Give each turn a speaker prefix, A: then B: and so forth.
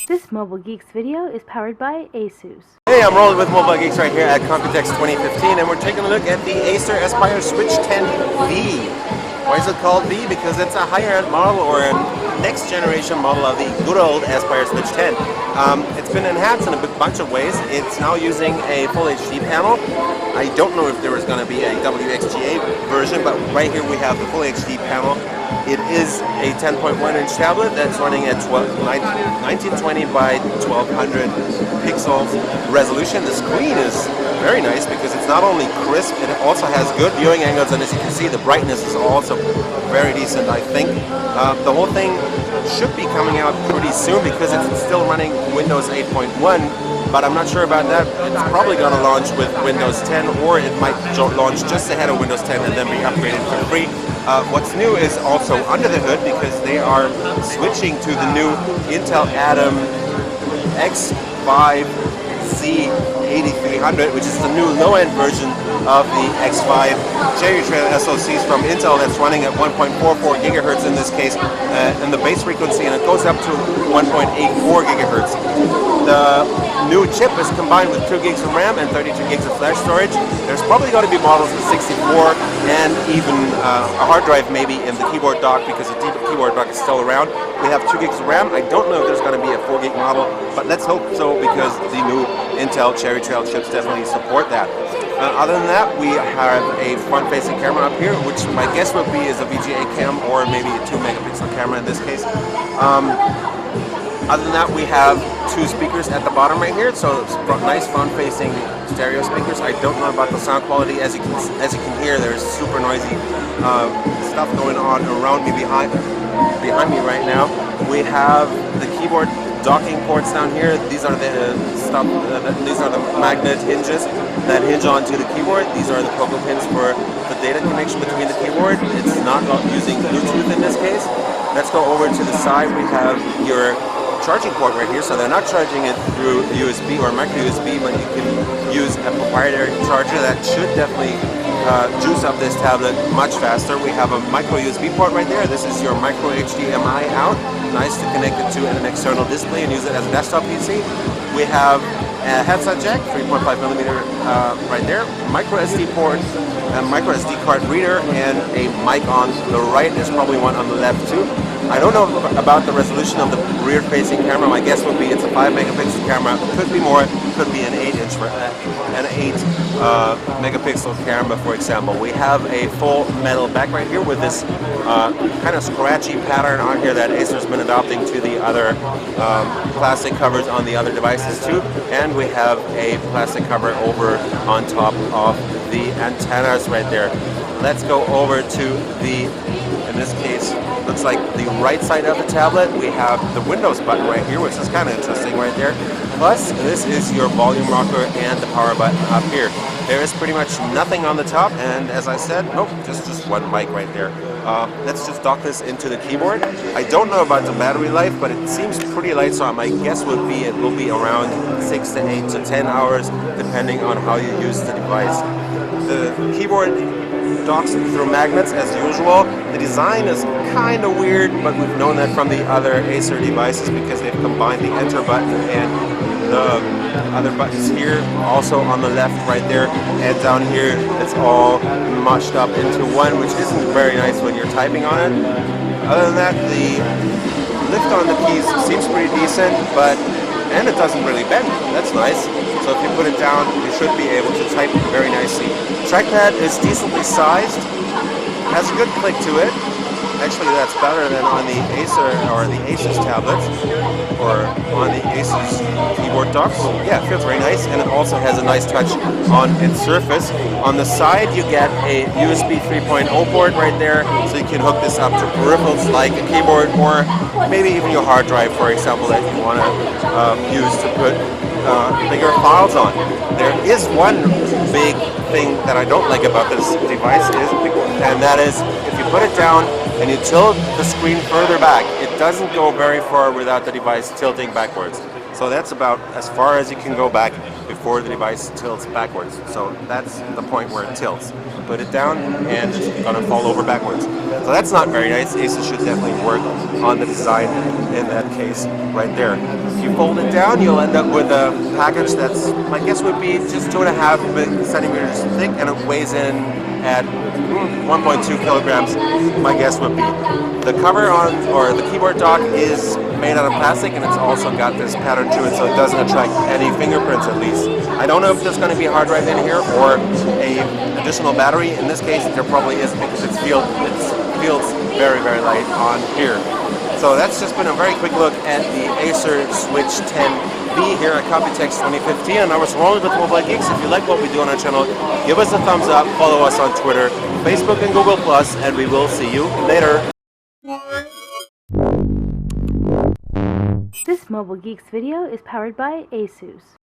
A: This Mobile Geeks video is powered by Asus.
B: Hey, I'm rolling with Mobile Geeks right here at Computex 2015, and we're taking a look at the Acer Aspire Switch 10V. Why is it called V? Because it's a higher-end model or a next-generation model of the good old Aspire Switch 10. It's been enhanced in a bunch of ways. It's now using a full HD panel. I don't know if there is going to be a WXGA version, but right here we have the full HD panel. It is a 10.1-inch tablet that's running at 1920 by 1200 pixels resolution. The screen is very nice because it's not only crisp, it also has good viewing angles, and as you can see, the brightness is also very decent, I think. The whole thing should be coming out pretty soon because it's still running Windows 8.1, but I'm not sure about that. It's probably going to launch with Windows 10, or it might launch just ahead of Windows 10 and then be upgraded for free. What's new is also under the hood because they are switching to the new Intel Atom X5 Z8300, which is the new low-end version of the X5 Cherry Trail SoCs from Intel that's running at 1.44 gigahertz in this case, in the base frequency, and it goes up to 1.84 gigahertz. The new chip is combined with 2 gigs of RAM and 32 gigs of flash storage. There's probably going to be models with 64 and even a hard drive maybe in the keyboard dock because the keyboard dock is still around. We have 2 gigs of RAM. I don't know if there's going to be a 4 gig model, but let's hope so because the new Intel Cherry Trail chips definitely support that. Other than that, we have a front-facing camera up here, which my guess would be is a VGA cam or maybe a 2 megapixel camera in this case. Other than that, we have 2 speakers at the bottom right here, so it's nice front-facing stereo speakers. I don't know about the sound quality. As you can hear, there's super noisy stuff going on around me behind me right now. We have the keyboard docking ports down here. These are the these are the magnet hinges that hinge onto the keyboard. These are the pogo pins for the data connection between the keyboard. It's not using Bluetooth in this case. Let's go over to the side. We have your charging port right here, so they're not charging it through USB or micro USB, but you can use a proprietary charger that should definitely juice up this tablet much faster. We have a micro USB port right there. This is your micro HDMI out. Nice to connect it to an external display and use it as a desktop PC. We have a headset jack, 3.5 millimeter right there, micro SD port, a micro SD card reader, and a mic on the right. There's probably one on the left too. I don't know about the resolution of the rear-facing camera. My guess would be it's a 5 megapixel camera. Could be more. Could be an 8-inch, an 8 megapixel camera, for example. We have a full metal back right here with this kind of scratchy pattern on here that Acer's been adopting to the other plastic covers on the other devices too. And we have a plastic cover over on top of the antennas right there. Let's go over to the, in this case, looks like the right side of the tablet. We have the Windows button right here, which is kind of interesting right there. Plus, this is your volume rocker and the power button up here. There is pretty much nothing on the top, and as I said, nope, just one mic right there. Let's just dock this into the keyboard. I don't know about the battery life, but it seems pretty light, so my guess would be it will be around 6 to 8 to 10 hours, depending on how you use the device. The keyboard docks through magnets as usual. The design is kind of weird, but we've known that from the other Acer devices because they've combined the enter button and the other buttons here, also on the left right there, and down here it's all mushed up into one, which isn't very nice when you're typing on it. Other than that, the lift on the keys seems pretty decent, and it doesn't really bend. That's nice. So if you put it down, you should be able to type very nicely. Trackpad is decently sized, has a good click to it. Actually, that's better than on the Acer or the Asus tablets or on the Asus keyboard docks. Yeah, it feels very nice, and it also has a nice touch on its surface. On the side, you get a USB 3.0 port right there, so you can hook this up to peripherals like a keyboard or maybe even your hard drive, for example, that you want to use to put bigger files on. There is one big thing that I don't like about this device, and that is if you put it down and you tilt the screen further back, it doesn't go very far without the device tilting backwards. So that's about as far as you can go back before the device tilts backwards. So that's the point where it tilts. put it down and it's gonna fall over backwards. So that's not very nice. Acer should definitely work on the design in that case right there. If you fold it down, you'll end up with a package that's, my guess would be just 2.5 centimeters thick, and it weighs in at 1.2 kilograms, my guess would be. The cover on, or the keyboard dock, is made out of plastic, and it's also got this pattern to it, so it doesn't attract any fingerprints at least. I don't know if there's going to be a hard drive in here or a additional battery. In this case, there probably is, because it feels very, very light on here. So that's just been a very quick look at the Acer Switch 10B here at Computex 2015, and I was rolling with Mobile Geeks. If you like what we do on our channel, give us a thumbs up, follow us on Twitter, Facebook, and Google+, and we will see you later.
A: This Mobile Geeks video is powered by Asus.